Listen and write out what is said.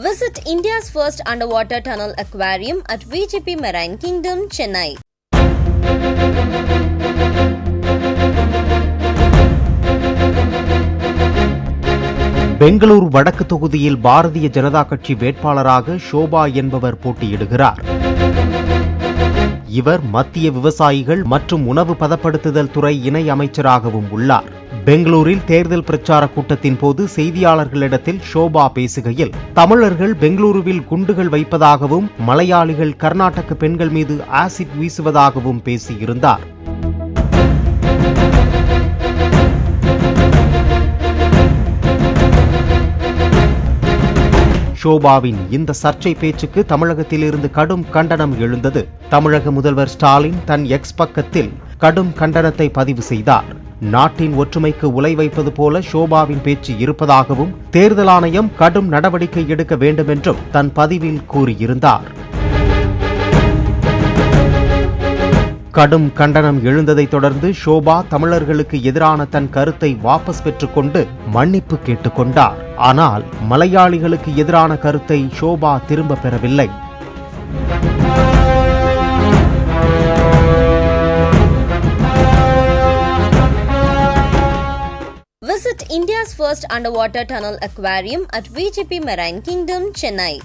Visit India's first underwater tunnel aquarium at VGP Marine Kingdom, Chennai. Bangalore வடக்கு தொகுதியில் பாரதிய ஜனதா கட்சி வேட்பாளராக ஷோபா என்பவர் போட்டியிடுகிறார். இவர் மத்திய விவசாயிகள் மற்றும் உணவு பதப்படுத்துதல் துறை இணை அமைச்சராகவும் உள்ளார். பெங்களூரில் தேர்தல் பிரச்சார கூட்டத்தின் போது செய்தியாளர்களிடத்தில் ஷோபா பேசுகையில், தமிழர்கள் பெங்களூருவில் குண்டுகள் வைப்பதாகவும் மலையாளிகள் கர்நாடக பெண்கள் மீது ஆசிட் வீசுவதாகவும் பேசியிருந்தார். ஷோபாவின் இந்த சர்ச்சை பேச்சுக்கு தமிழகத்திலிருந்து கடும் கண்டனம் எழுந்தது. தமிழக முதல்வர் ஸ்டாலின் தன் எக்ஸ் பக்கத்தில் கடும் கண்டனத்தை பதிவு செய்தார். நாட்டின் ஒற்றுமைக்கு உலை வைப்பது போல ஷோபாவின் பேச்சு இருப்பதாகவும் தேர்தல் ஆணையம் கடும் நடவடிக்கை எடுக்க வேண்டும் என்றும் தன் பதிவில் கூறியிருந்தார். கடும் கண்டனம் எழுந்ததை தொடர்ந்து ஷோபா தமிழர்களுக்கு எதிரான தன் கருத்தை வாபஸ் பெற்றுக்கொண்டு மன்னிப்பு கேட்டுக்கொண்டார். ஆனால் மலையாளிகளுக்கு எதிரான கருத்தை ஷோபா திரும்ப பெறவில்லை. Visit India's first underwater tunnel aquarium at VGP Marine Kingdom, Chennai.